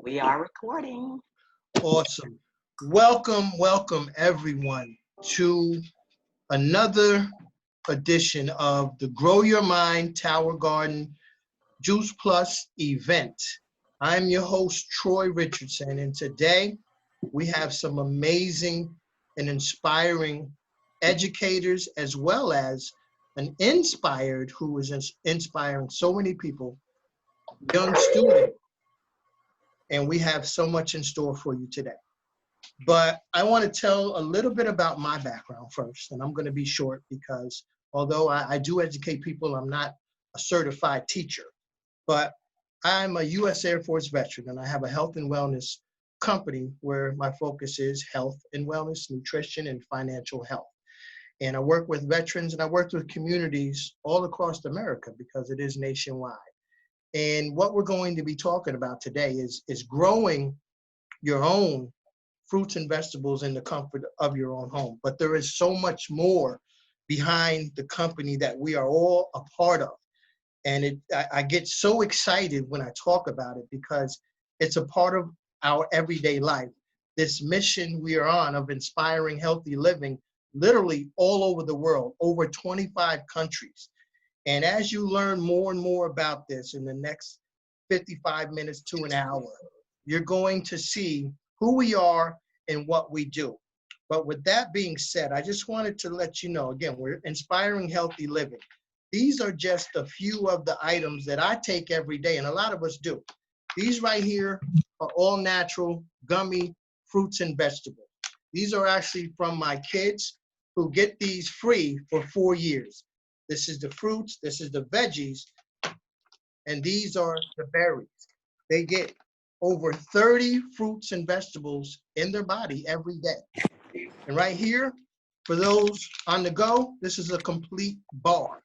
We are recording. Awesome. Welcome everyone to another edition of the Grow Your Mind Tower Garden Juice Plus event. I'm your host, Troy Richardson, and today we have some amazing and inspiring educators as well as an inspired who is inspiring so many people, young students, and we have so much in store for you today. But I want to tell a little bit about my background first, and I'm going to be short because although I do educate people, I'm not a certified teacher. But I'm a U.S. Air Force veteran, and I have a health and wellness company where my focus is health and wellness, nutrition, and financial health. And I work with veterans, and I work with communities all across America because it is nationwide. And what we're going to be talking about today is growing your own fruits and vegetables in the comfort of your own home. But there is so much more behind the company that we are all a part of. And I get so excited when I talk about it because it's a part of our everyday life. This mission we are on of inspiring healthy living, literally all over the world, over 25 countries. And as you learn more and more about this in the next 55 minutes to an hour, you're going to see who we are and what we do. But with that being said, I just wanted to let you know, again, we're inspiring healthy living. These are just a few of the items that I take every day, and a lot of us do. These right here are all natural, gummy fruits and vegetables. These are actually from my kids who get these free for 4 years. This is the fruits, this is the veggies, and these are the berries. They get over 30 fruits and vegetables in their body every day. And right here, for those on the go, this is a complete bar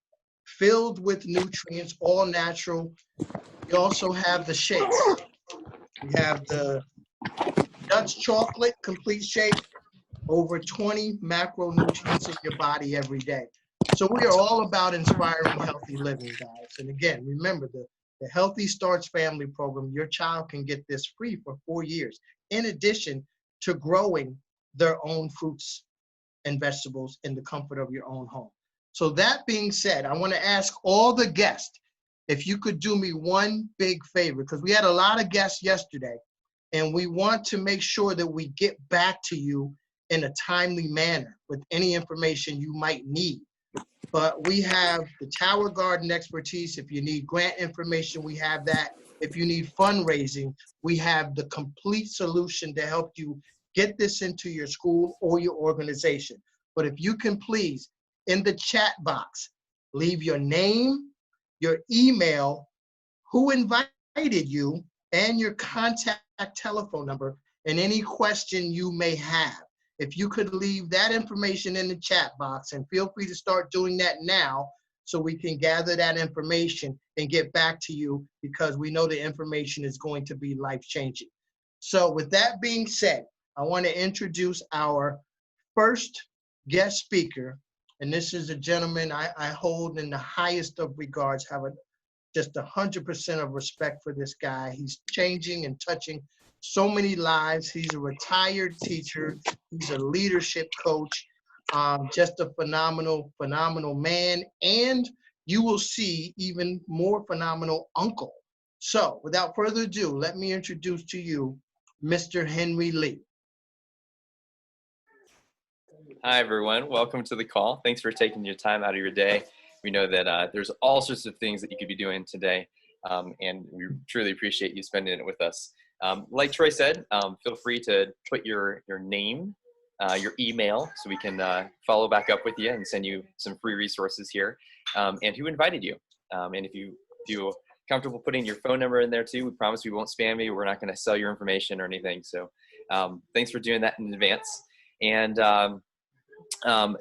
filled with nutrients, all natural. We also have the shakes. We have the Dutch chocolate, complete shake, over 20 macronutrients in your body every day. So we are all about inspiring healthy living, guys. And again, remember the Healthy Starts Family Program, your child can get this free for 4 years, in addition to growing their own fruits and vegetables in the comfort of your own home. So that being said, I want to ask all the guests, if you could do me one big favor, because we had a lot of guests yesterday, and we want to make sure that we get back to you in a timely manner with any information you might need. But we have the Tower Garden expertise. If you need grant information, we have that. If you need fundraising, we have the complete solution to help you get this into your school or your organization. But if you can please, in the chat box, leave your name, your email, who invited you, and your contact telephone number, and any question you may have. If you could leave that information in the chat box, and feel free to start doing that now so we can gather that information and get back to you, because we know the information is going to be life-changing. So with that being said, I want to introduce our first guest speaker, and this is a gentleman I hold in the highest of regards, have just 100% of respect for this guy. He's changing and touching so many lives. He's a retired teacher. He's a leadership coach, just a phenomenal man. And you will see even more phenomenal uncle. So without further ado, let me introduce to you Mr. Henry Lee. Hi, everyone. Welcome to the call. Thanks for taking your time out of your day. We know that there's all sorts of things that you could be doing today, and we truly appreciate you spending it with us. Like Troy said, feel free to put your name, your email, so we can follow back up with you and send you some free resources here, and who invited you. And if you feel comfortable putting your phone number in there too, we promise we won't spam you. We're not going to sell your information or anything. So thanks for doing that in advance. And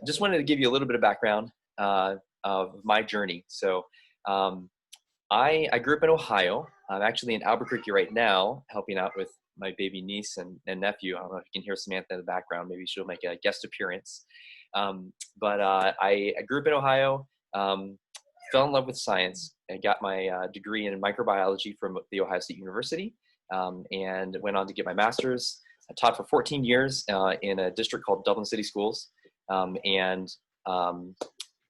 just wanted to give you a little bit of background of my journey. So I grew up in Ohio. I'm actually in Albuquerque right now, helping out with my baby niece and nephew. I don't know if you can hear Samantha in the background. Maybe she'll make a guest appearance. But I grew up in Ohio, fell in love with science. I got my degree in microbiology from The Ohio State University. and went on to get my master's. I taught for 14 years in a district called Dublin City Schools, and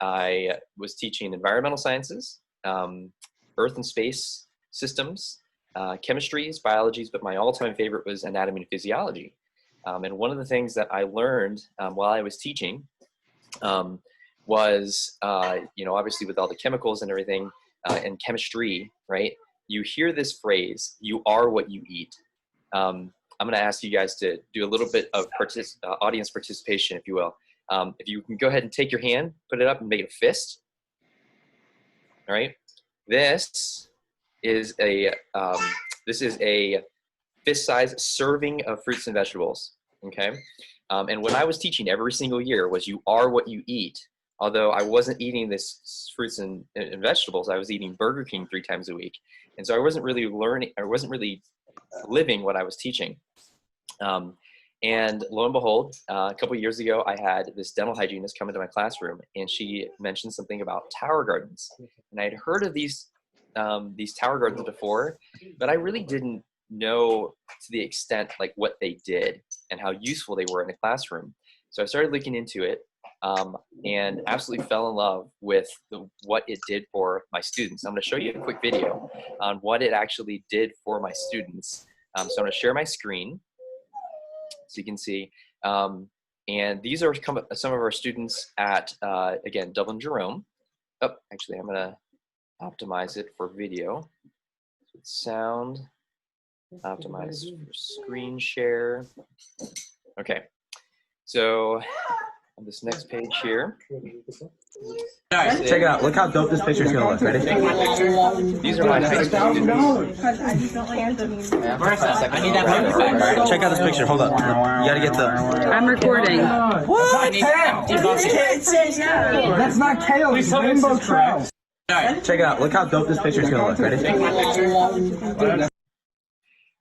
I was teaching environmental sciences, earth and space systems, chemistries, biologies, but my all-time favorite was anatomy and physiology. And one of the things that I learned while I was teaching was, obviously with all the chemicals and everything and chemistry, right? You hear this phrase, "You are what you eat." I'm going to ask you guys to do a little bit of audience participation, if you will. If you can go ahead and take your hand, put it up and make it a fist. All right. This is a fist-size serving of fruits and vegetables. Okay. And what I was teaching every single year was you are what you eat. Although I wasn't eating this fruits and vegetables, I was eating Burger King 3 times a week. And so I wasn't really living what I was teaching. And lo and behold, a couple of years ago, I had this dental hygienist come into my classroom, and she mentioned something about tower gardens. And I had heard of these tower gardens before, but I really didn't know to the extent like what they did and how useful they were in a classroom. So I started looking into it, and absolutely fell in love with what it did for my students. I'm going to show you a quick video on what it actually did for my students. So I'm going to share my screen so you can see. And these are some of our students at, again, Dublin Jerome. Oh, actually, I'm going to optimize it for video. Sound, optimize for screen share. Okay, so on this next page here. Check it out. Look how dope this picture's gonna look. Ready? These are my high school students. Check out this picture. Hold up. You gotta get the. I'm recording. What? That's not kale. It's rainbow trout. Check it out. Look how dope this picture's gonna look. Ready?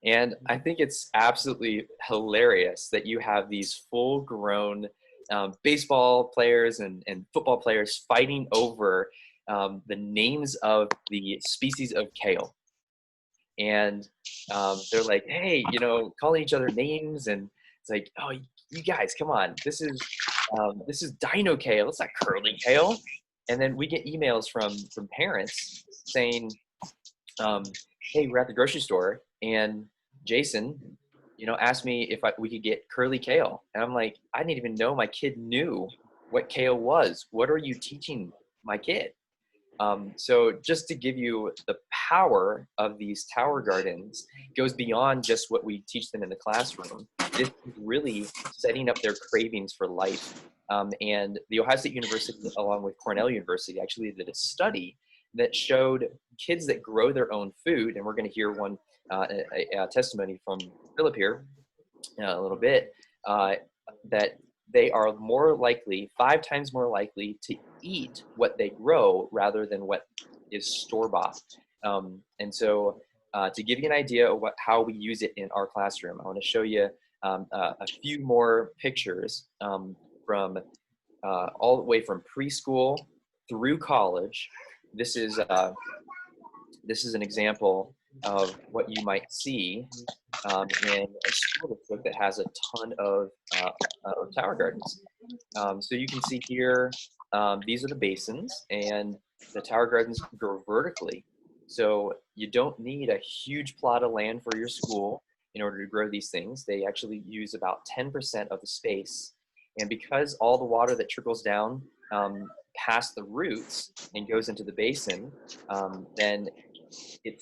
And I think it's absolutely hilarious that you have these full-grown baseball players and football players fighting over the names of the species of kale. And they're like, hey, calling each other names, and it's like, oh, you guys, come on, this is Dino Kale, it's not curly kale. And then we get emails from parents saying, hey, we're at the grocery store, and Jason, asked me if we could get curly kale. And I'm like, I didn't even know my kid knew what kale was. What are you teaching my kid? So just to give you the power of these tower gardens goes beyond just what we teach them in the classroom. This is really setting up their cravings for life. And the Ohio State University, along with Cornell University, actually did a study that showed kids that grow their own food, and we're going to hear one a testimony from Phillip here in a little bit, that they are more likely, 5 times more likely to eat what they grow rather than what is store-bought. And so to give you an idea of how we use it in our classroom, I want to show you a few more pictures from all the way from preschool through college. This is an example of what you might see in a school district that has a ton of tower gardens. So you can see here, these are the basins, and the tower gardens grow vertically. So you don't need a huge plot of land for your school in order to grow these things. They actually use about 10% of the space. And because all the water that trickles down past the roots and goes into the basin, then it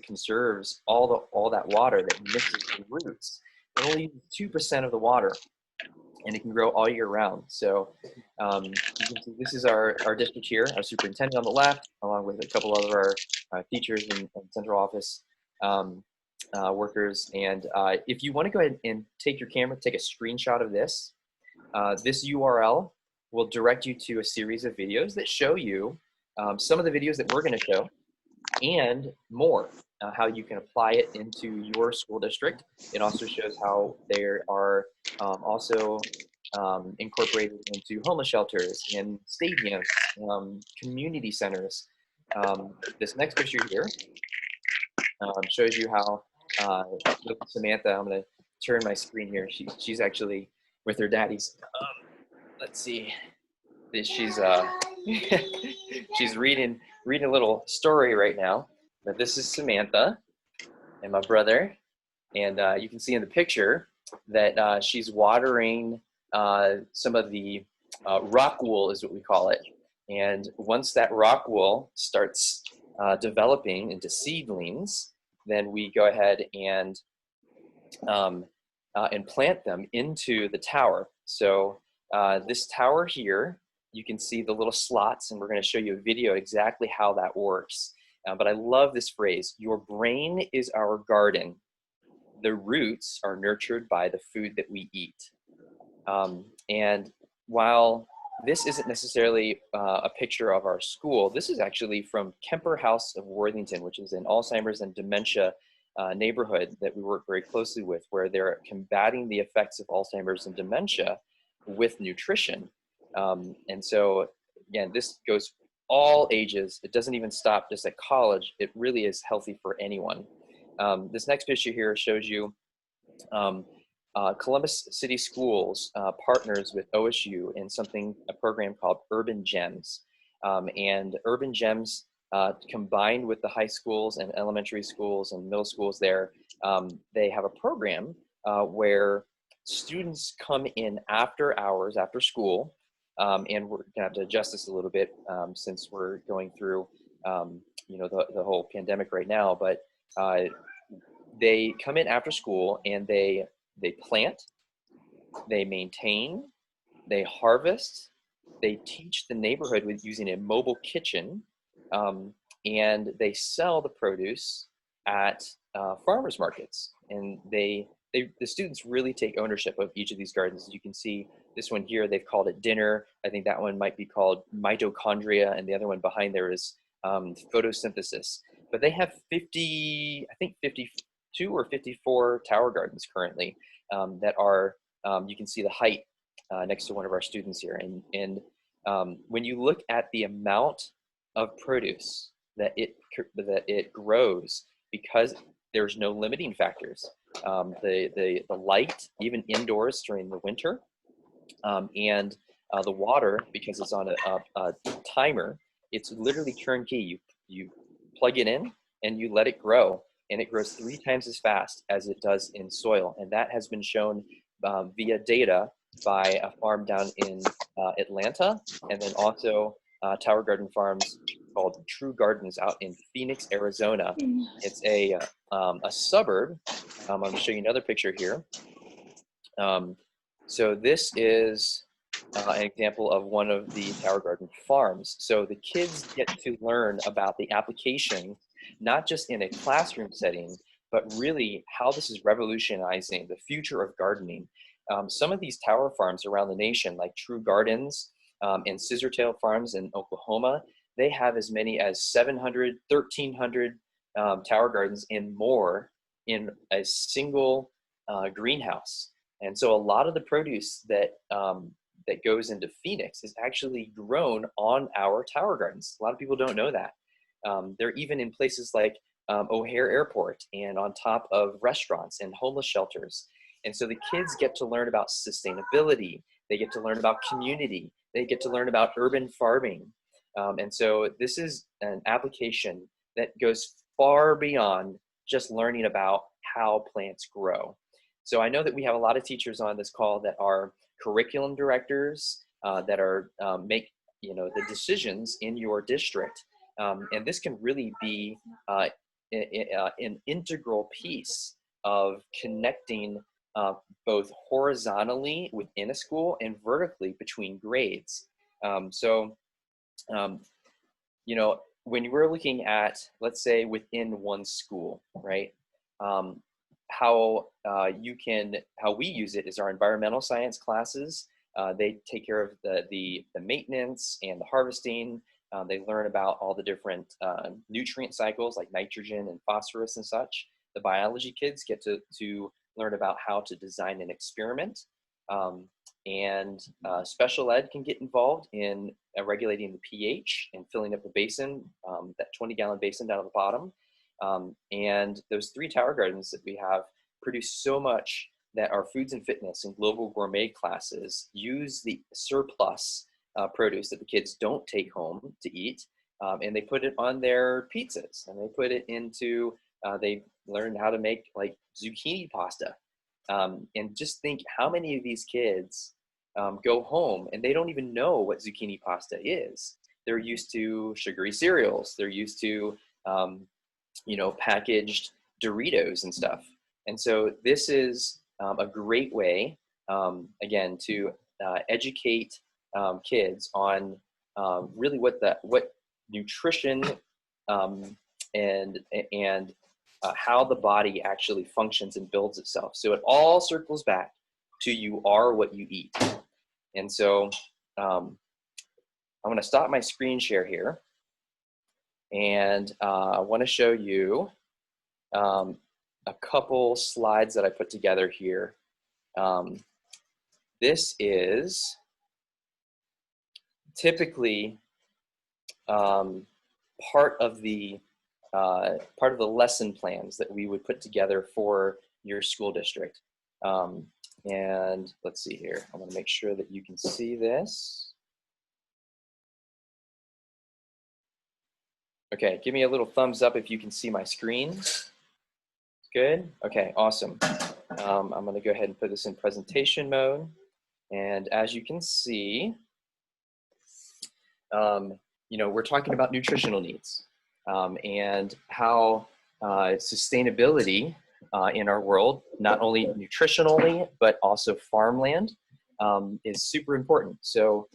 conserves all that water that mixes the roots. It only uses 2% of the water, and it can grow all year round. So you can see this is our district here, our superintendent on the left, along with a couple of our teachers and central office workers. And if you want to go ahead and take your camera, take a screenshot of this, this URL will direct you to a series of videos that show you some of the videos that we're going to show, and more, how you can apply it into your school district. It also shows how they are also incorporated into homeless shelters and stadiums, community centers. This next picture here shows you how with Samantha. I'm going to turn my screen here. She's actually with her daddy's. Let's see. She's she's reading a little story right now. But this is Samantha and my brother, and you can see in the picture that she's watering some of the rock wool, is what we call it. And once that rock wool starts developing into seedlings, then we go ahead and plant them into the tower. So this tower here, you can see the little slots, and we're going to show you a video exactly how that works. But I love this phrase: your brain is our garden. The roots are nurtured by the food that we eat. And while this isn't necessarily a picture of our school, this is actually from Kemper House of Worthington, which is an Alzheimer's and dementia neighborhood that we work very closely with, where they're combating the effects of Alzheimer's and dementia with nutrition. And so, again, this goes all ages. It doesn't even stop just at college. It really is healthy for anyone. This next picture here shows you Columbus City Schools partners with OSU in a program called Urban Gems. And Urban Gems, combined with the high schools and elementary schools and middle schools there, they have a program where students come in after hours, after school, and we're gonna have to adjust this a little bit since we're going through, the whole pandemic right now. But they come in after school and they plant, they maintain, they harvest, they teach the neighborhood with using a mobile kitchen, and they sell the produce at farmers markets. And the students really take ownership of each of these gardens. As you can see, this one here, they've called it dinner. I think that one might be called mitochondria, and the other one behind there is photosynthesis. But they have 52 or 54 tower gardens currently that are, you can see the height next to one of our students here. And when you look at the amount of produce that it grows, because there's no limiting factors, the light, even indoors during the winter, and the water, because it's on a timer, it's literally turnkey. You plug it in and you let it grow, and it grows 3 times as fast as it does in soil. And that has been shown via data by a farm down in Atlanta, and then also Tower Garden Farms called True Gardens out in Phoenix, Arizona. It's a suburb. I'm going to show you another picture here. So this is an example of one of the Tower Garden farms. So the kids get to learn about the application, not just in a classroom setting, but really how this is revolutionizing the future of gardening. Some of these tower farms around the nation, like True Gardens and Scissortail Farms in Oklahoma, they have as many as 700, 1,300 tower gardens and more in a single greenhouse. And so a lot of the produce that goes into Phoenix is actually grown on our tower gardens. A lot of people don't know that. They're even in places like O'Hare Airport and on top of restaurants and homeless shelters. And so the kids get to learn about sustainability. They get to learn about community. They get to learn about urban farming. And so this is an application that goes far beyond just learning about how plants grow. So I know that we have a lot of teachers on this call that are curriculum directors, that are make the decisions in your district. And this can really be an integral piece of connecting both horizontally within a school and vertically between grades. When we're looking at, let's say, within one school, right? How we use it is our environmental science classes. They take care of the maintenance and the harvesting. They learn about all the different nutrient cycles like nitrogen and phosphorus and such. The biology kids get to learn about how to design an experiment. And special ed can get involved in regulating the pH and filling up the basin, that 20-gallon basin down at the bottom. And those 3 tower gardens that we have produce so much that our foods and fitness and global gourmet classes use the surplus produce that the kids don't take home to eat, and they put it on their pizzas, and they put it into, they learned how to make like zucchini pasta. And just think how many of these kids go home and they don't even know what zucchini pasta is. They're used to sugary cereals. They're used to, packaged Doritos and stuff. And so this is a great way, again, to educate kids on really what nutrition and how the body actually functions and builds itself. So it all circles back to you are what you eat. And so I'm going to stop my screen share here, and I want to show you a couple slides that I put together here. This is typically part of the lesson plans that we would put together for your school district. And let's see here. I want to make sure that you can see this. Okay, give me a little thumbs up if you can see my screen. Good? Okay, awesome. I'm going to go ahead and put this in presentation mode. And as you can see, we're talking about nutritional needs and how sustainability in our world, not only nutritionally, but also farmland, is super important. So,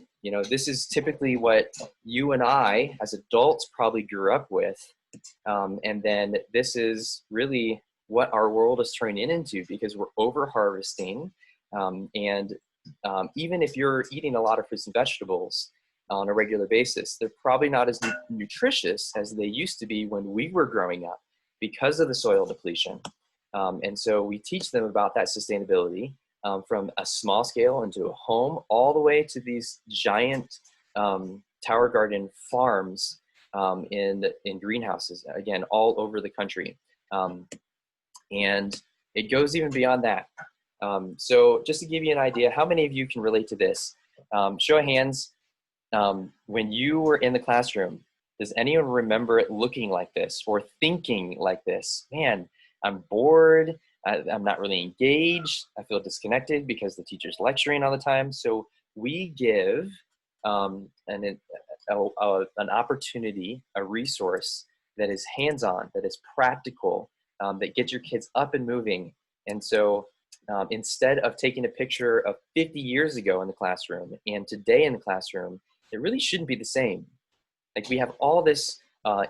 this is typically what you and I as adults probably grew up with. And then this is really what our world is turning into, because we're over harvesting. And even if you're eating a lot of fruits and vegetables on a regular basis, they're probably not as nutritious as they used to be when we were growing up because of the soil depletion. And so we teach them about that sustainability from a small scale into a home, all the way to these giant tower garden farms in greenhouses, again, all over the country. And it goes even beyond that. So just to give you an idea, how many of you can relate to this? Show of hands, when you were in the classroom, does anyone remember it looking like this or thinking like this? Man, I'm bored. I'm not really engaged. I feel disconnected because the teacher's lecturing all the time. So we give an opportunity, a resource that is hands-on, that is practical, that gets your kids up and moving. And so instead of taking a picture of 50 years ago in the classroom and today in the classroom, it really shouldn't be the same. Like, we have all this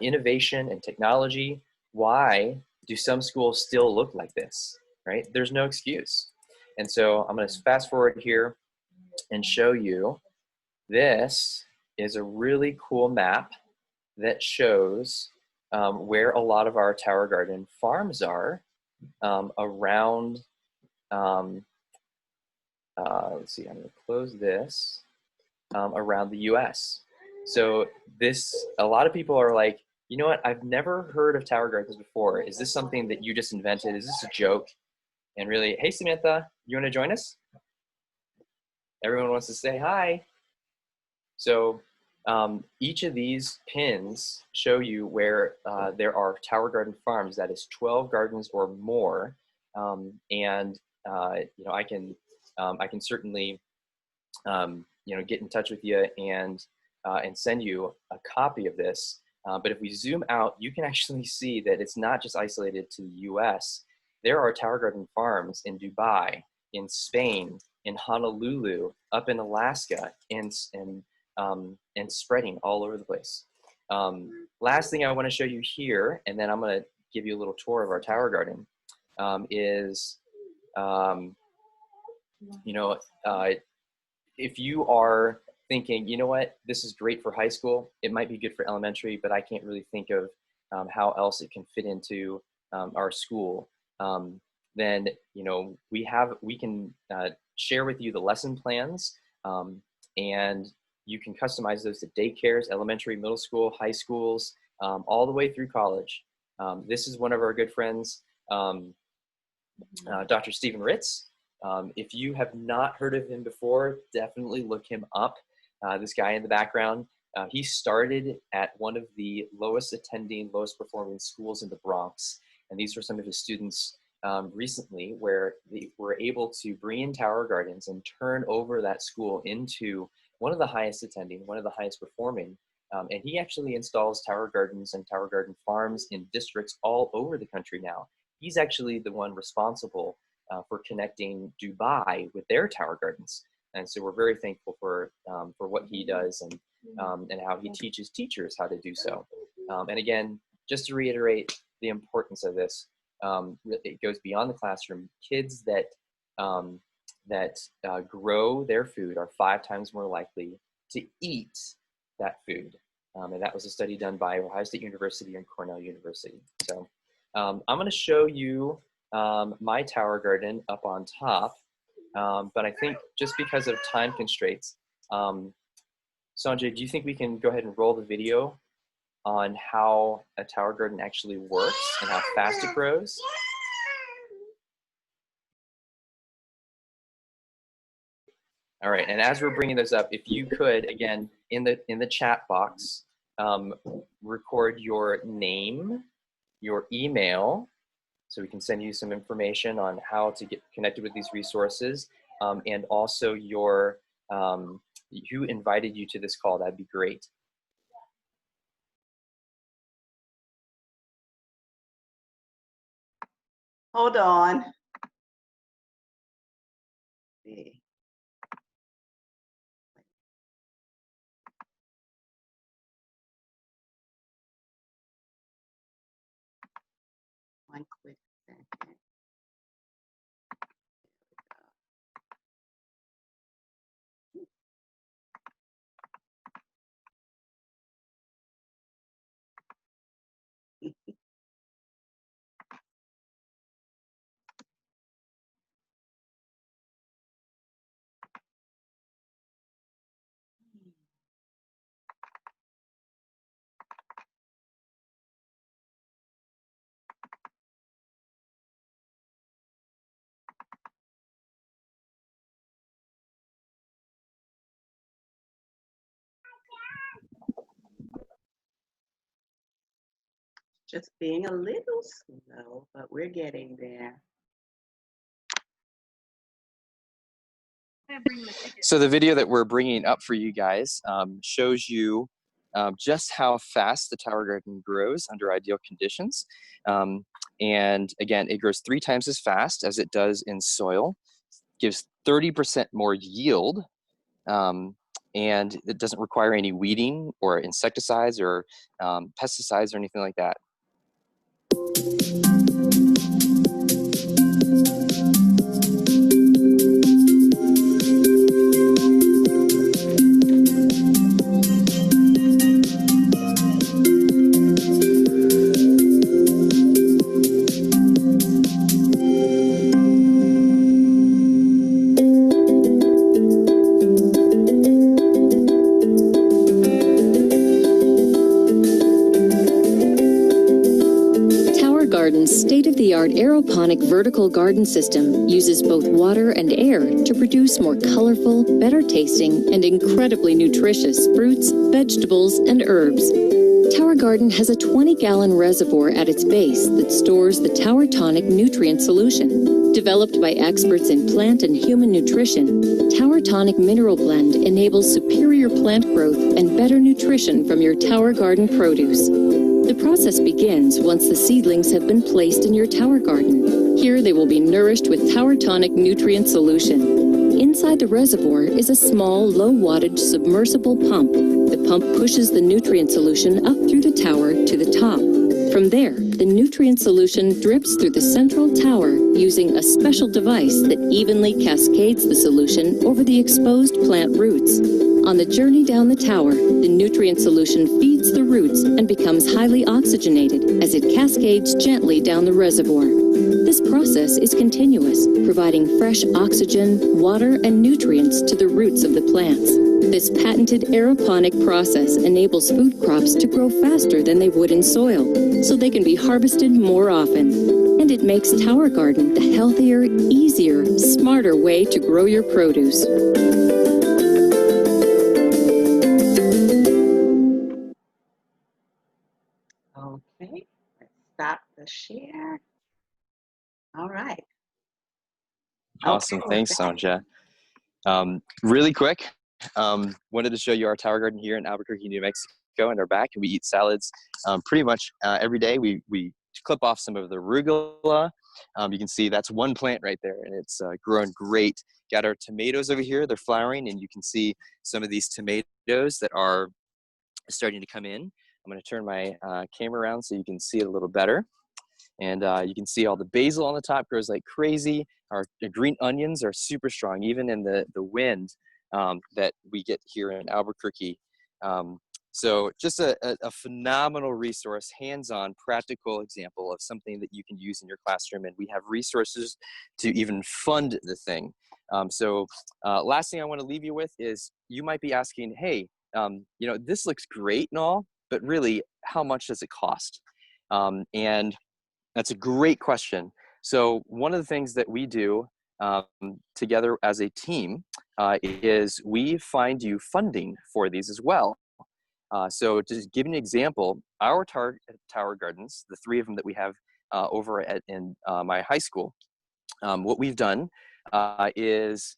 innovation and technology. Why do some schools still look like this, right? There's no excuse. And so I'm going to fast forward here and show you, this is a really cool map that shows where a lot of our tower garden farms are around, let's see, I'm going to close this, around the US. So a lot of people are like, you know what, I've never heard of tower gardens before. Is this something that you just invented? Is this a joke? And really, hey, Samantha, you want to join us? Everyone wants to say hi. So each of these pins show you where there are tower garden farms, that is 12 gardens or more. And I can certainly get in touch with you and send you a copy of this. But if we zoom out, you can actually see that it's not just isolated to the US. There are tower garden farms in Dubai, in Spain, in Honolulu, up in Alaska, and spreading all over the place. Last thing I want to show you here, and then I'm going to give you a little tour of our tower garden, is if you are thinking, you know what, this is great for high school, it might be good for elementary, but I can't really think of how else it can fit into our school, then we can share with you the lesson plans, and you can customize those to daycares, elementary, middle school, high schools, all the way through college. This is one of our good friends, Dr. Stephen Ritz. If you have not heard of him before, definitely look him up. This guy in the background, he started at one of the lowest performing schools in the Bronx. And these were some of his students recently, where they were able to bring in Tower Gardens and turn over that school into one of the highest attending, one of the highest performing. And he actually installs Tower Gardens and Tower Garden farms in districts all over the country now. He's actually the one responsible for connecting Dubai with their Tower Gardens. And so we're very thankful for what he does and how he teaches teachers how to do so. And again, just to reiterate the importance of this, it goes beyond the classroom. Kids that grow their food are 5 times more likely to eat that food. And that was a study done by Ohio State University and Cornell University. So I'm going to show you my Tower Garden up on top. But I think just because of time constraints, Sanjay, do you think we can go ahead and roll the video on how a Tower Garden actually works and how fast it grows? All right, and as we're bringing those up, if you could, again, in the chat box, record your name, your email, so we can send you some information on how to get connected with these resources, and also your who invited you to this call. That'd be great. Hold on. See. One quick second. Just being a little slow, but we're getting there. So the video that we're bringing up for you guys shows you just how fast the Tower Garden grows under ideal conditions. And again, it grows 3 times as fast as it does in soil, gives 30% more yield, and it doesn't require any weeding or insecticides or pesticides or anything like that. State-of-the-art aeroponic vertical garden system uses both water and air to produce more colorful, better tasting, and incredibly nutritious fruits, vegetables, and herbs. Tower Garden has a 20-gallon reservoir at its base that stores the Tower Tonic nutrient solution. Developed by experts in plant and human nutrition, Tower Tonic Mineral Blend enables superior plant growth and better nutrition from your Tower Garden produce. The process begins once the seedlings have been placed in your Tower Garden. Here they will be nourished with Tower Tonic nutrient solution. Inside the reservoir is a small, low-wattage submersible pump. The pump pushes the nutrient solution up through the tower to the top. From there, the nutrient solution drips through the central tower using a special device that evenly cascades the solution over the exposed plant roots. On the journey down the tower, the nutrient solution feeds the roots and becomes highly oxygenated as it cascades gently down the reservoir. This process is continuous, providing fresh oxygen, water, and nutrients to the roots of the plants. This patented aeroponic process enables food crops to grow faster than they would in soil, so they can be harvested more often. And it makes Tower Garden the healthier, easier, smarter way to grow your produce. Okay, let's stop the share. All right. Awesome. Okay, Thanks, Sonja. Really quick, wanted to show you our Tower Garden here in Albuquerque, New Mexico, and our back. And we eat salads pretty much every day. We clip off some of the arugula. You can see that's one plant right there, and it's growing great. Got our tomatoes over here. They're flowering, and you can see some of these tomatoes that are starting to come in. I'm going to turn my camera around so you can see it a little better. And you can see all the basil on the top grows like crazy. Our green onions are super strong, even in the wind that we get here in Albuquerque. So just a phenomenal resource, hands-on, practical example of something that you can use in your classroom. And we have resources to even fund the thing. So last thing I want to leave you with is you might be asking, hey, you know, this looks great and all, but really, how much does it cost? And that's a great question. So one of the things that we do together as a team is we find you funding for these as well. So just give you an example, our Tower Gardens, the 3 of them that we have over in my high school, what we've done is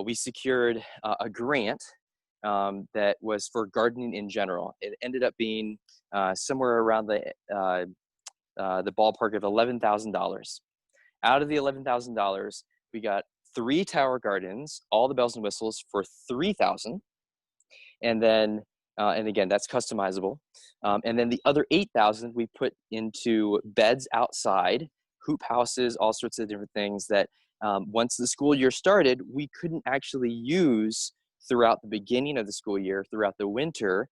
we secured a grant that was for gardening in general. It ended up being somewhere around the ballpark of $11,000. Out of the $11,000, we got 3 Tower Gardens, all the bells and whistles for $3,000, and then and again that's customizable. And then the other $8,000 we put into beds outside, hoop houses, all sorts of different things that once the school year started, we couldn't actually use throughout the beginning of the school year, throughout the winter,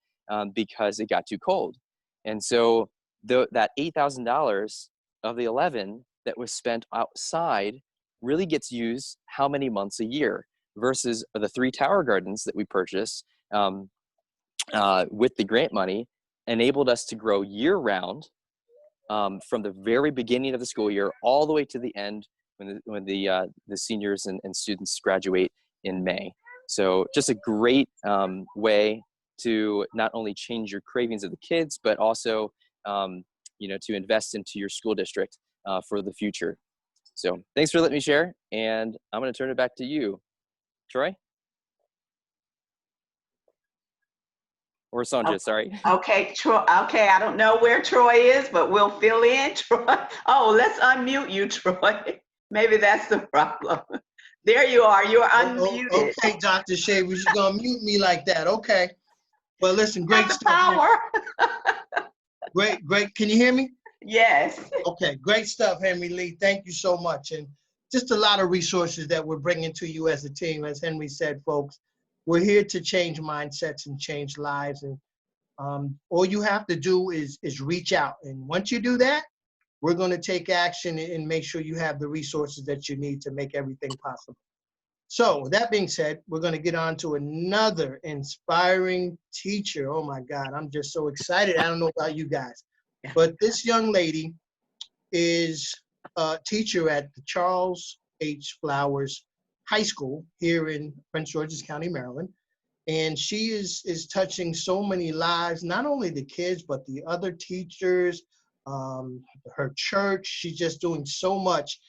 because it got too cold. And so that $8,000 of the 11 that was spent outside really gets used how many months a year versus the 3 Tower Gardens that we purchased with the grant money enabled us to grow year round from the very beginning of the school year all the way to the end when the seniors and students graduate in May. So just a great way to not only change your cravings of the kids, but also you know, to invest into your school district for the future. So thanks for letting me share, and I'm going to turn it back to you, Troy. Or Sonja, sorry. Okay, Troy. Okay, I don't know where Troy is, but we'll fill in, Troy. Oh, let's unmute you, Troy. Maybe that's the problem. There you are. You're unmuted. Okay, Dr. Shay, we're just gonna mute me like that. Okay. Well, listen, great stuff. Power. Great. Can you hear me? Yes. Okay, great stuff, Henry Lee. Thank you so much. And just a lot of resources that we're bringing to you as a team. As Henry said, folks, we're here to change mindsets and change lives. And all you have to do is reach out. And once you do that, we're going to take action and make sure you have the resources that you need to make everything possible. So with that being said, we're going to get on to another inspiring teacher. Oh my God, I'm just so excited. I don't know about you guys, but this young lady is a teacher at the Charles H. Flowers High School here in Prince George's County, Maryland. And she is touching so many lives, not only the kids, but the other teachers, her church. She's just doing so much.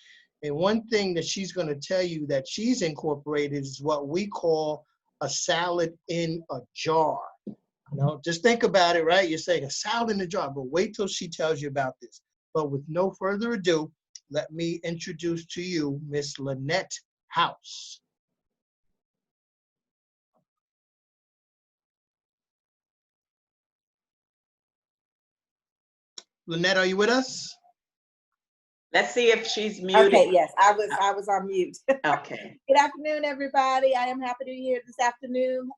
And one thing that she's going to tell you that she's incorporated is what we call a salad in a jar. You know, just think about it, right? You're saying a salad in a jar, but wait till she tells you about this. But with no further ado, let me introduce to you Miss Lynette House. Lynette, are you with us? Let's see if she's muted. Okay, yes, I was on mute. Okay. Good afternoon, everybody. I am happy to be here this afternoon.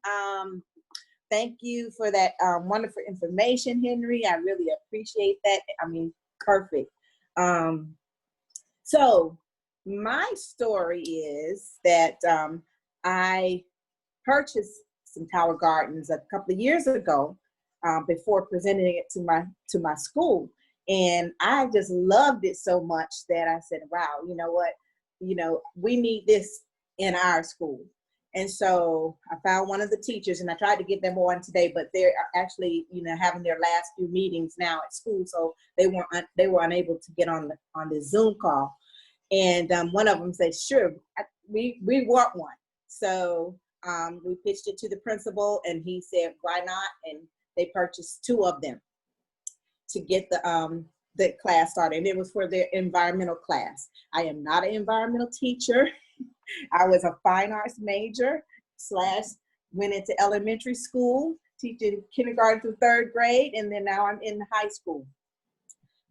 Thank you for that wonderful information, Henry. I really appreciate that. I mean, perfect. So my story is that I purchased some tower gardens a couple of years ago before presenting it to my school. And I just loved it so much that I said, wow, you know what? We need this in our school. And so I found one of the teachers, and I tried to get them on today, but they're actually, having their last few meetings now at school, so they were unable to get on the Zoom call. And one of them said, "Sure, we want one." So we pitched it to the principal, and he said, "Why not?" And they purchased 2 of them to get the class started. And it was for their environmental class. I am not an environmental teacher. I was a fine arts major / went into elementary school, teaching kindergarten through 3rd grade, and then now I'm in high school.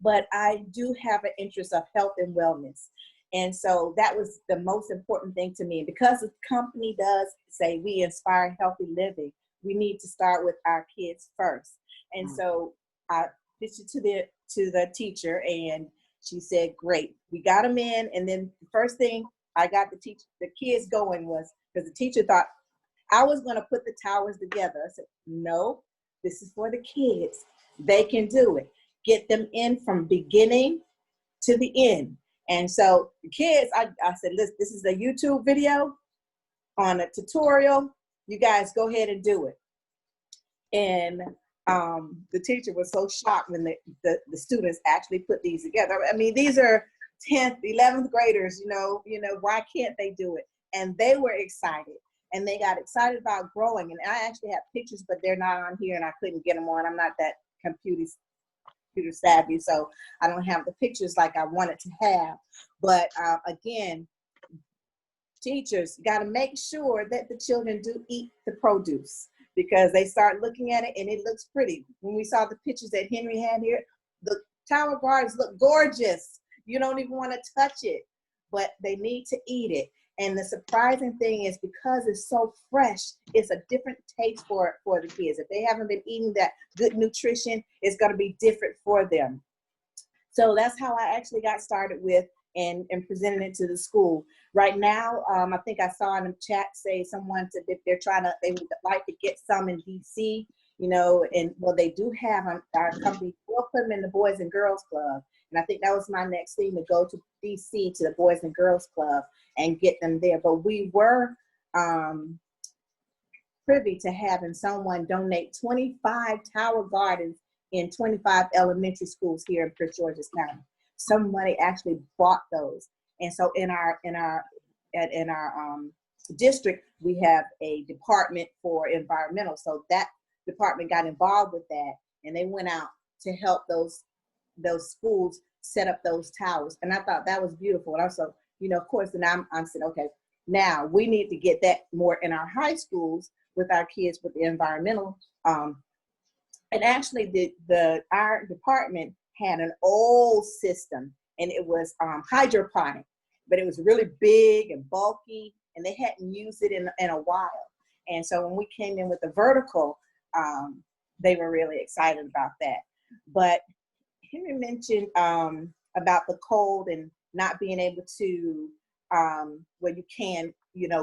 But I do have an interest of health and wellness. And so that was the most important thing to me. Because the company does say we inspire healthy living, we need to start with our kids first. And so I pitched it to the teacher, and she said, "Great, we got them in." And then the first thing I got the kids going was, because the teacher thought I was going to put the towers together. I said, "No, this is for the kids. They can do it. Get them in from beginning to the end." And so the kids, I said, "Listen, this is a YouTube video on a tutorial. You guys go ahead and do it." And the teacher was so shocked when the students actually put these together. I mean, these are 10th, 11th graders, why can't they do it? And they were excited, and they got excited about growing. And I actually have pictures, but they're not on here, and I couldn't get them on. I'm not that computer savvy, so I don't have the pictures like I wanted to have. But again, teachers got to make sure that the children do eat the produce, because they start looking at it and it looks pretty. When we saw the pictures that Henry had here, the tower gardens look gorgeous. You don't even want to touch it, but they need to eat it. And the surprising thing is, because it's so fresh, it's a different taste for the kids. If they haven't been eating that good nutrition, it's going to be different for them. So that's how I actually got started with and presented it to the school. Right now, I think I saw in the chat say someone said that they would like to get some in DC, and well, they do have our company. We'll put them in the Boys and Girls Club. And I think that was my next thing, to go to DC to the Boys and Girls Club and get them there. But we were privy to having someone donate 25 tower gardens in 25 elementary schools here in Prince George's County. Somebody actually bought those. And so in our district, we have a department for environmental. So that department got involved with that, and they went out to help those schools set up those towers. And I thought that was beautiful. And also, of course, and I'm saying, okay, now we need to get that more in our high schools with our kids with the environmental. And actually our department had an old system, and it was hydroponic, but it was really big and bulky, and they hadn't used it in a while. And so when we came in with the vertical, they were really excited about that. But Henry mentioned about the cold and not being able to, where you can,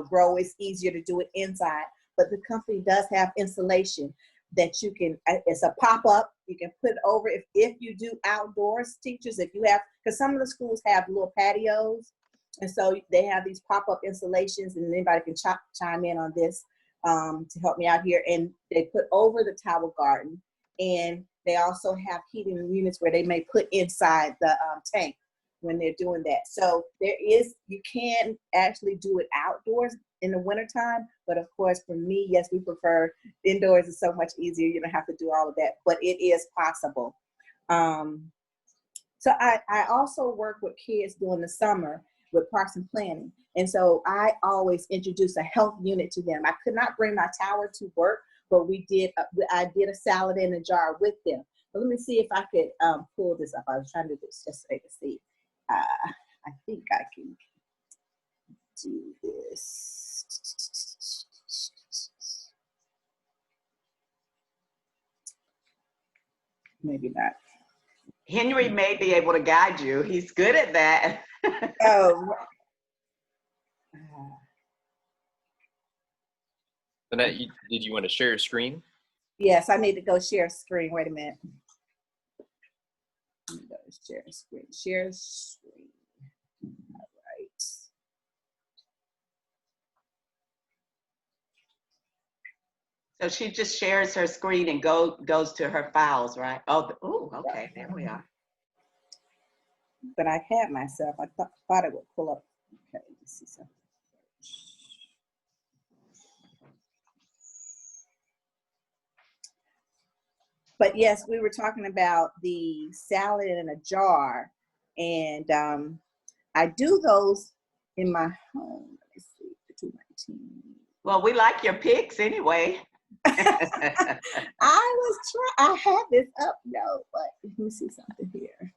grow. It's easier to do it inside, but the company does have insulation that you can, it's a pop-up, you can put it over if you do outdoors, teachers, if you have, because some of the schools have little patios, and so they have these pop-up installations, and anybody can chime in on this to help me out here, and they put over the tower garden, and they also have heating units where they may put inside the tank when they're doing that. So you can actually do it outdoors in the wintertime, but of course for me, yes, we prefer indoors. Is so much easier. You don't have to do all of that, but it is possible. So I also work with kids during the summer with parks and planning. And so I always introduce a health unit to them. I could not bring my tower to work, but I did a salad in a jar with them. But let me see if I could pull this up. I was trying to do this just so you can see. I think I can do this. Maybe not. Henry may be able to guide you. He's good at that. Oh. Lynette, did you want to share your screen? Yes, I need to go share screen. Wait a minute. Let me go share screen. Share screen. All right. So she just shares her screen and goes to her files, right? Oh, okay, there we are. But I had myself. I thought it would pull up. Okay, let's see something. But yes, we were talking about the salad in a jar, and I do those in my home. Let me see, 219. Well, we like your pics anyway. I had this up, no, but let me see something here.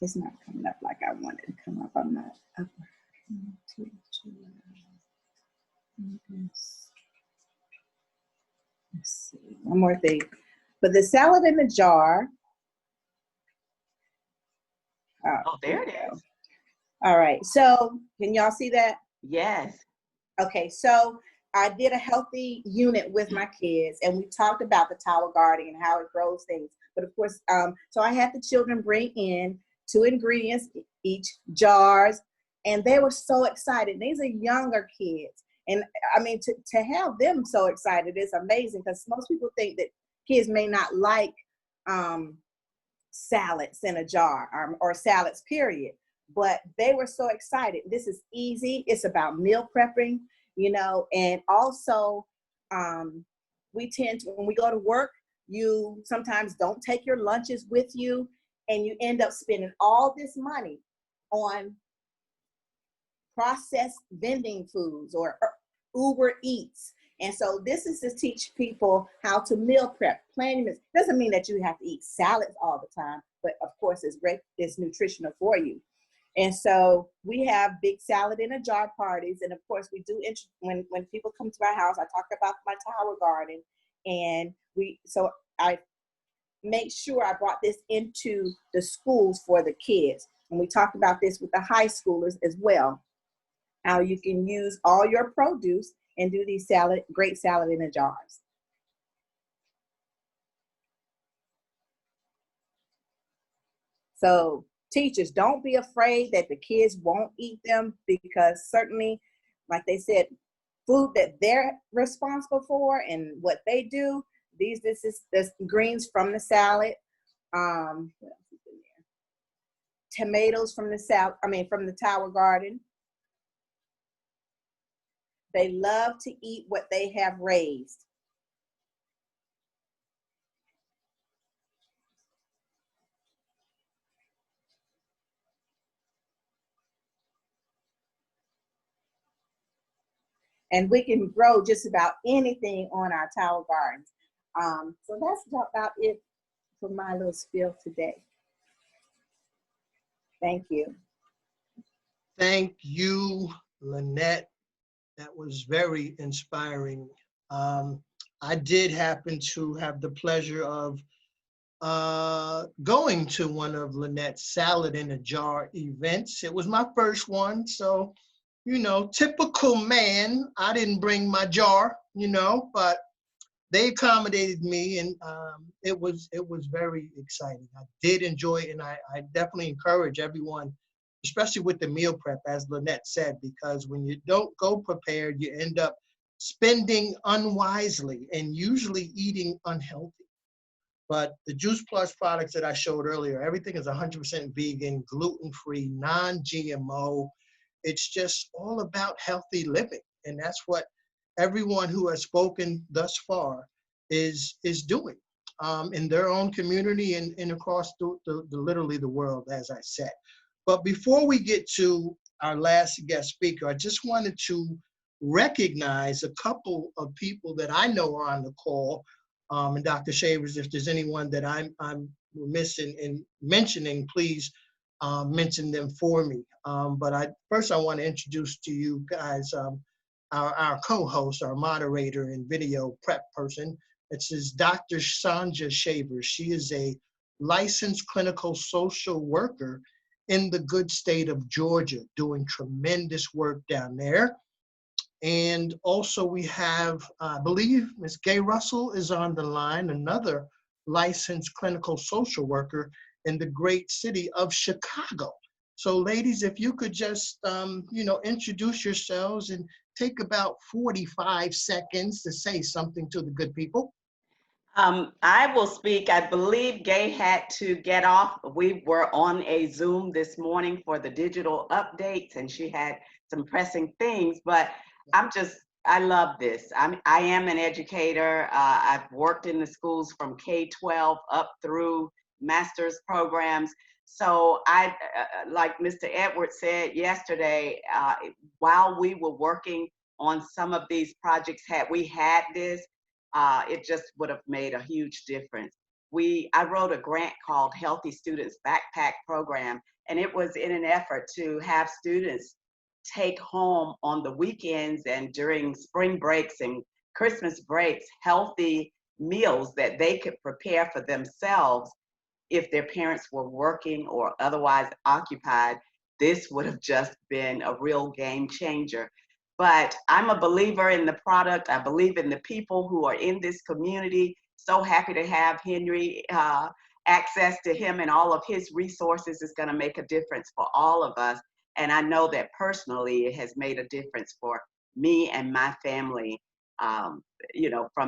It's not coming up like I wanted it to come up. I'm not up. Let's see, one more thing. But the salad in the jar. Oh, there it is. All right, so can y'all see that? Yes. Okay, so I did a healthy unit with my kids, and we talked about the tower garden and how it grows things. But of course, so I had the children bring in 2 ingredients each, jars, and they were so excited. These are younger kids. And I mean, to have them so excited is amazing, because most people think that kids may not like salads in a jar or salads, period. But they were so excited. This is easy. It's about meal prepping, you know, and also we tend to, when we go to work, you sometimes don't take your lunches with you, and you end up spending all this money on processed vending foods or Uber Eats. And so this is to teach people how to meal prep. Planning this doesn't mean that you have to eat salads all the time, but of course it's great, it's nutritional for you. And so we have big salad in a jar parties. And of course we do, when people come to my house, I talk about my tower garden, and so I make sure I brought this into the schools for the kids. And we talked about this with the high schoolers as well, how you can use all your produce and do these great salad in the jars. So teachers, don't be afraid that the kids won't eat them, because certainly, like they said, food that they're responsible for and what they do, this is the greens from the salad, what else is in there? Tomatoes from the from the tower garden. They love to eat what they have raised. And we can grow just about anything on our tower gardens. So that's about it for my little spiel today. Thank you. Thank you, Lynette. That was very inspiring. I did happen to have the pleasure of going to one of Lynette's salad in a jar events. It was my first one, so, you know, typical man, I didn't bring my jar, you know, but they accommodated me, and it was very exciting. I did enjoy it, and I definitely encourage everyone, especially with the meal prep, as Lynette said, because when you don't go prepared, you end up spending unwisely and usually eating unhealthy. But the Juice Plus products that I showed earlier, everything is 100% vegan, gluten-free, non-GMO. It's just all about healthy living. And that's what everyone who has spoken thus far is doing in their own community and across literally the world, as I said. But before we get to our last guest speaker, I just wanted to recognize a couple of people that I know are on the call. And Dr. Shay, if there's anyone that I'm missing in mentioning, please mention them for me. But first I want to introduce to you guys our co-host, our moderator and video prep person. This is Dr. Shay. She is a licensed clinical social worker in the good state of Georgia, doing tremendous work down there. And also we have, I believe Ms. Gay Russell is on the line, another licensed clinical social worker in the great city of Chicago. So ladies, if you could just, introduce yourselves and take about 45 seconds to say something to the good people. I will speak. I believe Gay had to get off. We were on a Zoom this morning for the digital updates, and she had some pressing things, but I love this. I am an educator. I've worked in the schools from K-12 up through master's programs. So like Mr. Edwards said yesterday, while we were working on some of these projects, had we had this, it just would have made a huge difference. I wrote a grant called Healthy Students Backpack Program, and it was in an effort to have students take home on the weekends and during spring breaks and Christmas breaks healthy meals that they could prepare for themselves. If their parents were working or otherwise occupied, this would have just been a real game changer. But I'm a believer in the product. I believe in the people who are in this community. So happy to have Henry. Access to him and all of his resources is going to make a difference for all of us. And I know that personally it has made a difference for me and my family, from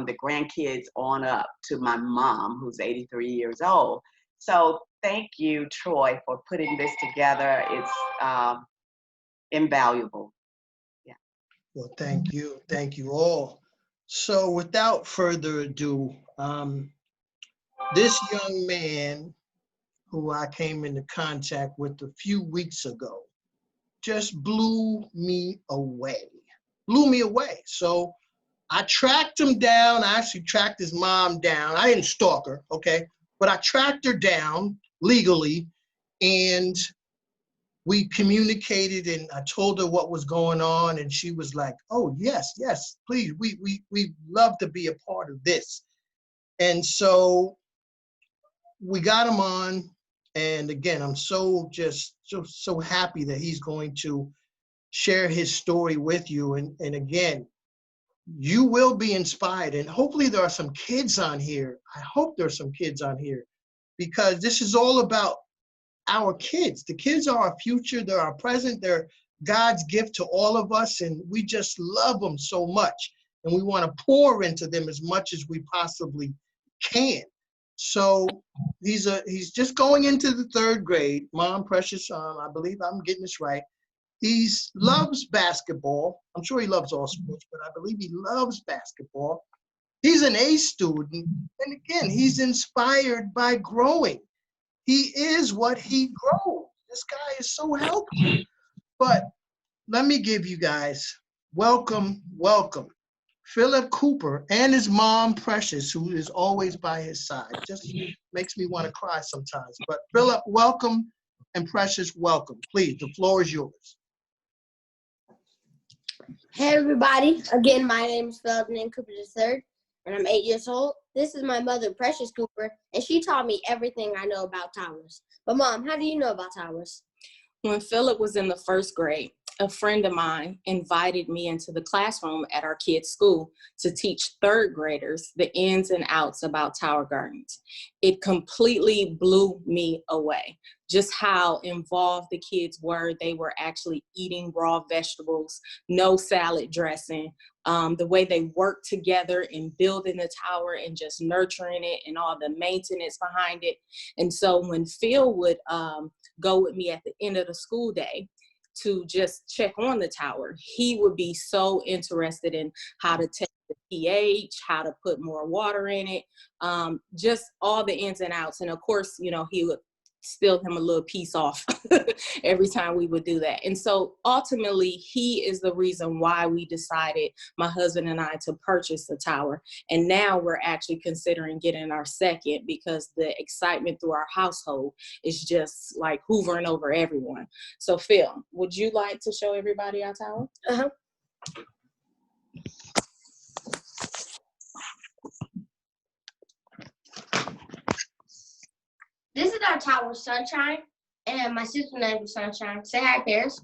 the grandkids on up to my mom, who's 83 years old. So thank you, Troy, for putting this together. It's invaluable. Well, thank you. Thank you all. So without further ado, this young man who I came into contact with a few weeks ago just blew me away. So I tracked him down. I actually tracked his mom down. I didn't stalk her, okay? But I tracked her down legally, and we communicated, and I told her what was going on, and she was like, oh, yes, please, we love to be a part of this. And so we got him on, and again, I'm so happy that he's going to share his story with you. And again, you will be inspired, and hopefully there are some kids on here. I hope there's some kids on here, because this is all about our kids. The kids are our future, they're our present, they're God's gift to all of us, and we just love them so much, and we want to pour into them as much as we possibly can. So he's just going into the 3rd grade. Mom, Precious, I believe I'm getting this right. He loves basketball. I'm sure he loves all sports, but I believe he loves basketball. He's an A student, and again, he's inspired by growing. He is what he grows. This guy is so healthy. But let me give you guys, welcome, Phillip Cooper and his mom, Precious, who is always by his side. Just makes me want to cry sometimes. But Phillip, welcome, and Precious, welcome. Please, the floor is yours. Hey everybody, again my name is Phillip Cooper III, and I'm 8 years old. This is my mother, Precious Cooper, and she taught me everything I know about towers. But Mom, how do you know about towers? When Phillip was in the 1st grade, a friend of mine invited me into the classroom at our kids' school to teach 3rd graders the ins and outs about tower gardens. It completely blew me away, just how involved the kids were. They were actually eating raw vegetables, no salad dressing, the way they worked together in building the tower and just nurturing it and all the maintenance behind it. And so when Phil would go with me at the end of the school day to just check on the tower, he would be so interested in how to test the pH, how to put more water in it, just all the ins and outs. And of course, he would steal him a little piece off every time we would do that. And so ultimately, he is the reason why we decided, my husband and I, to purchase the tower. And now we're actually considering getting our 2nd, because the excitement through our household is just like hoovering over everyone. So Phil, would you like to show everybody our tower? This is our tower, Sunshine, and my sister's name is Sunshine. Say hi, Paris.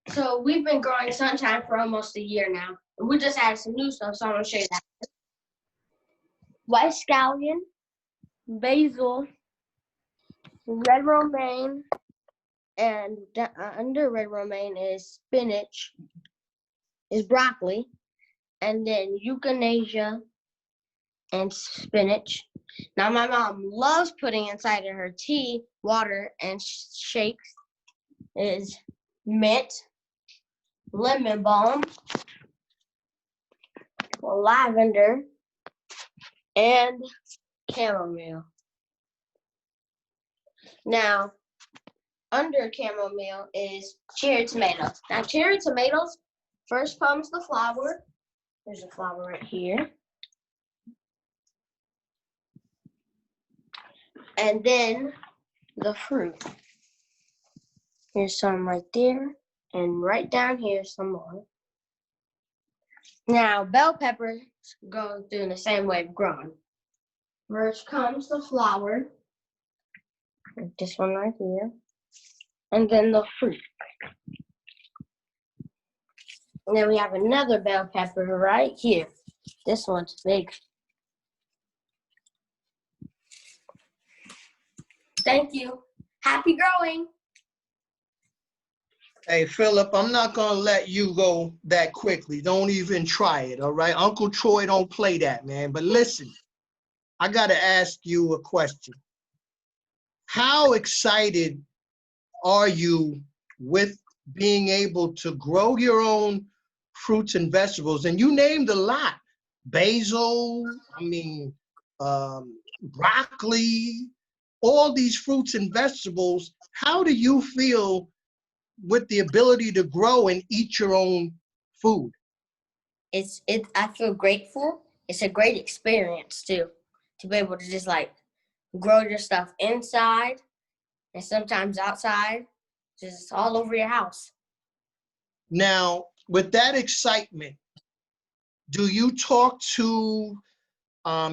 So we've been growing Sunshine for almost a year now. And we just added some new stuff, so I'm going to show you that. White scallion, basil, red romaine, and under red romaine is spinach, is broccoli, and then euthanasia and spinach. Now my mom loves putting inside of her tea, water, and shakes is mint, lemon balm, lavender, and chamomile. Now, under chamomile is cherry tomatoes. Now, cherry tomatoes, first comes the flower. There's a flower right here. And then the fruit. Here's some right there. And right down here, some more. Now, bell peppers go through the same way of growing. First comes the flower. Like this one right here. And then the fruit. And then we have another bell pepper right here. This one's big. Thank you. Happy growing. Hey, Phillip, I'm not going to let you go that quickly. Don't even try it, all right? Uncle Troy don't play that, man. But listen, I got to ask you a question. How excited are you with being able to grow your own fruits and vegetables? And you named a lot. Basil, broccoli, all these fruits and vegetables. How do you feel with the ability to grow and eat your own food? I feel grateful. It's a great experience too, to be able to just like grow your stuff inside and sometimes outside, just all over your house. Now, with that excitement, do you talk to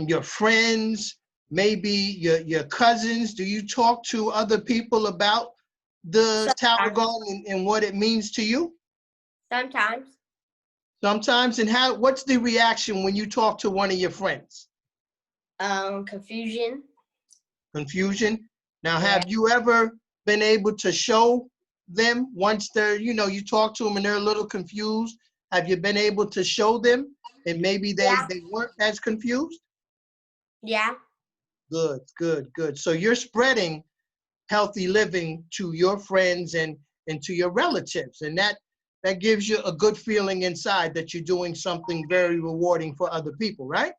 your friends, maybe your cousins? Do you talk to other people about the Tower Garden and what it means to you? Sometimes. Sometimes, and what's the reaction when you talk to one of your friends? Confusion. Confusion. Now, have you ever been able to show them once they're, you talk to them and they're a little confused? Have you been able to show them and maybe they weren't as confused? Yeah. Good, good, good. So you're spreading healthy living to your friends and to your relatives, and that gives you a good feeling inside that you're doing something very rewarding for other people, right?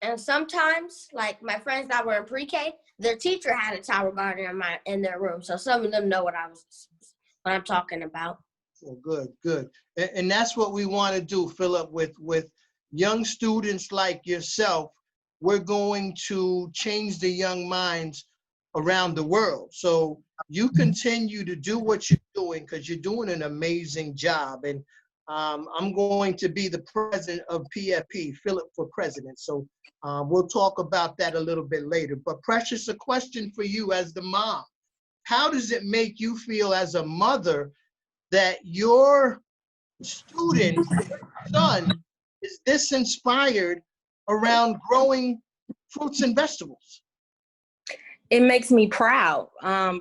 And sometimes, like my friends that were in pre-K, their teacher had a Tower Garden in their room, so some of them know what I'm talking about. Well, good, good. And that's what we want to do, Phillip, with young students like yourself. We're going to change the young minds around the world. So you continue to do what you're doing because you're doing an amazing job. And I'm going to be the president of PFP, Phillip for president. So we'll talk about that a little bit later. But Precious, a question for you as the mom. How does it make you feel as a mother that your student, son, is this inspired around growing fruits and vegetables? It makes me proud.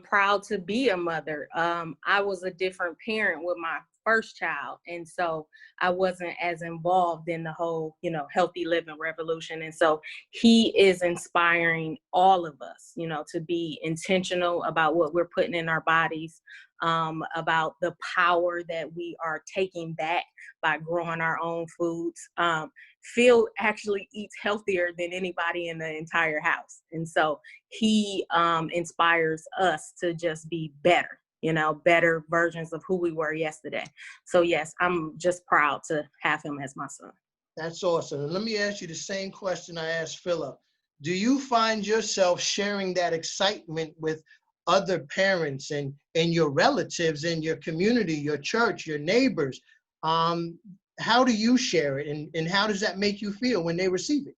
Proud to be a mother. I was a different parent with my first child, and so I wasn't as involved in the whole, healthy living revolution. And so he is inspiring all of us, to be intentional about what we're putting in our bodies, about the power that we are taking back by growing our own foods. Phil actually eats healthier than anybody in the entire house. And so he inspires us to just be better, better versions of who we were yesterday. So yes, I'm just proud to have him as my son. That's awesome. And let me ask you the same question I asked Phillip. Do you find yourself sharing that excitement with other parents and your relatives in your community, your church, your neighbors? How do you share it, and how does that make you feel when they receive it?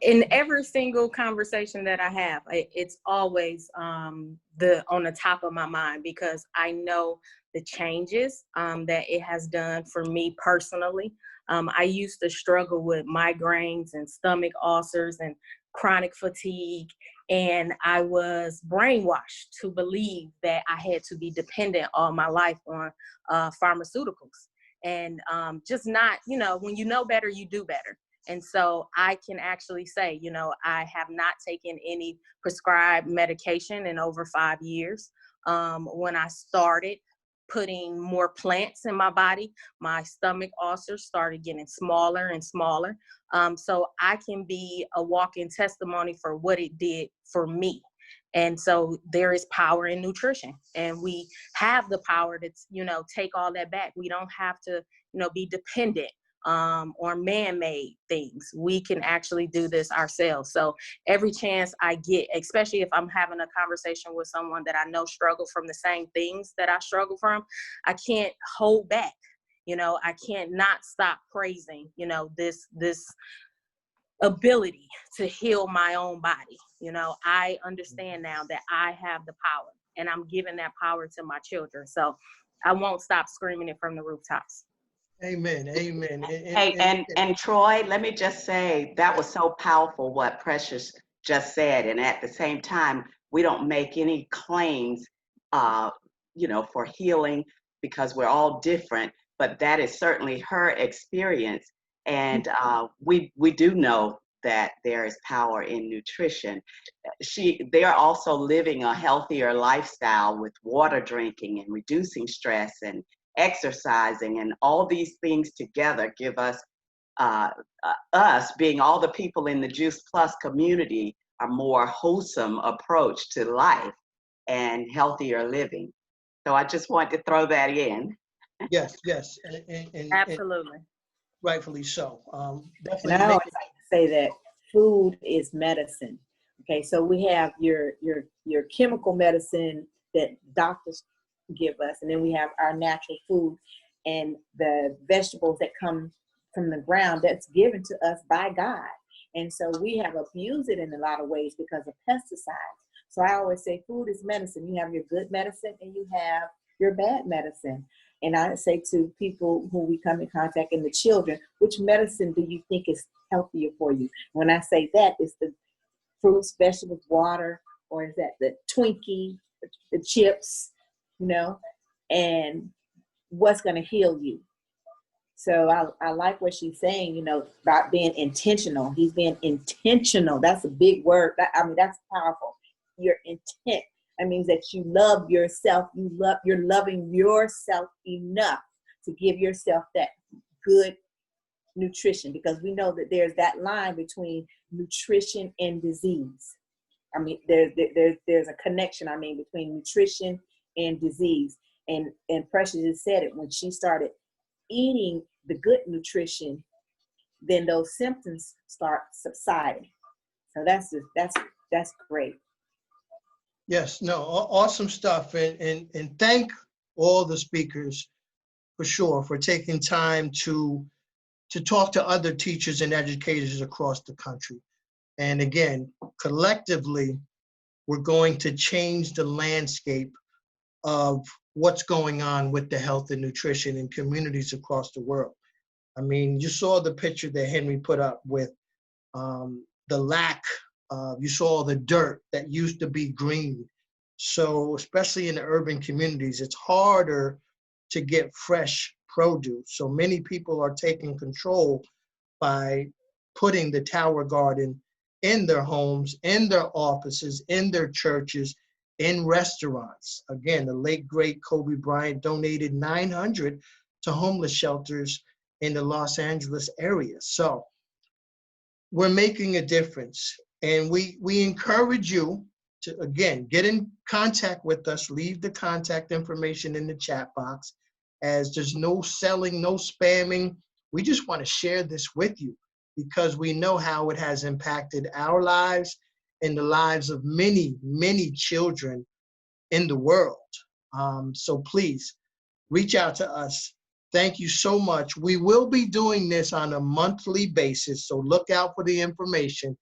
In every single conversation that I have, it's always on the top of my mind, because I know the changes that it has done for me personally. I used to struggle with migraines and stomach ulcers and chronic fatigue, and I was brainwashed to believe that I had to be dependent all my life on pharmaceuticals, and just not, when you know better, you do better. And so I can actually say, I have not taken any prescribed medication in over 5 years. When I started putting more plants in my body, my stomach ulcers started getting smaller and smaller. So I can be a walking testimony for what it did for me. And so there is power in nutrition, and we have the power to, take all that back. We don't have to, be dependent or man-made things. We can actually do this ourselves. So every chance I get, especially if I'm having a conversation with someone that I know struggle from the same things that I struggle from, I can't hold back. I can't not stop praising, this ability to heal my own body. I understand now that I have the power, and I'm giving that power to my children. So I won't stop screaming it from the rooftops. Amen. Amen. And Troy, let me just say, that was so powerful what Precious just said. And at the same time, we don't make any claims, for healing, because we're all different. But that is certainly her experience. And we do know that there is power in nutrition. They're also living a healthier lifestyle with water drinking and reducing stress and exercising, and all these things together give us being all the people in the Juice Plus community, a more wholesome approach to life and healthier living. So I just wanted to throw that in. Yes. And Absolutely. And rightfully so. Definitely. And I always like to say that food is medicine. Okay, so we have your chemical medicine that doctors give us, and then we have our natural food and the vegetables that come from the ground that's given to us by God. And so we have abused it in a lot of ways because of pesticides. So I always say food is medicine. You have your good medicine and you have your bad medicine. And I say to people who we come in contact, and the children, which medicine do you think is healthier for you? When I say that, it's the fruits, vegetables, water, or is that the Twinkie, the chips, and what's going to heal you? So I like what she's saying, about being intentional. He's being intentional. That's a big word. That's powerful. Your intent. That means that you love yourself. You're loving yourself enough to give yourself that good nutrition, because we know that there's that line between nutrition and disease. There's a connection, between nutrition and disease. And Precious just said it, when she started eating the good nutrition, then those symptoms start subsiding. So that's great. Yes, no, awesome stuff. And thank all the speakers for sure for taking time to talk to other teachers and educators across the country. And again, collectively, we're going to change the landscape of what's going on with the health and nutrition in communities across the world. You saw the picture that Henry put up with the lack of, you saw the dirt that used to be green. So especially in the urban communities, it's harder to get fresh produce. So many people are taking control by putting the Tower Garden in their homes, in their offices, in their churches, in restaurants. Again, the late, great Kobe Bryant donated 900 to homeless shelters in the Los Angeles area. So we're making a difference. And we encourage you to, again, get in contact with us. Leave the contact information in the chat box, as there's no selling, no spamming. We just want to share this with you because we know how it has impacted our lives and the lives of many, many children in the world. So please reach out to us Thank you so much. We will be doing this on a monthly basis, so look out for the information.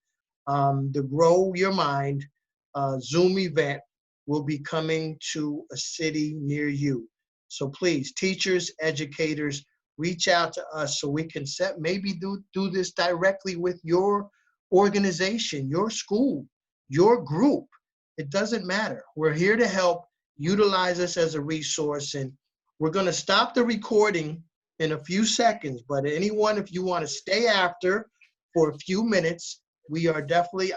The Grow Your Mind Zoom event will be coming to a city near you. So please, teachers, educators, reach out to us so we can maybe do this directly with your organization, your school, your group. It doesn't matter. We're here to help. Utilize us as a resource, and we're going to stop the recording in a few seconds, but anyone, if you want to stay after for a few minutes, we are definitely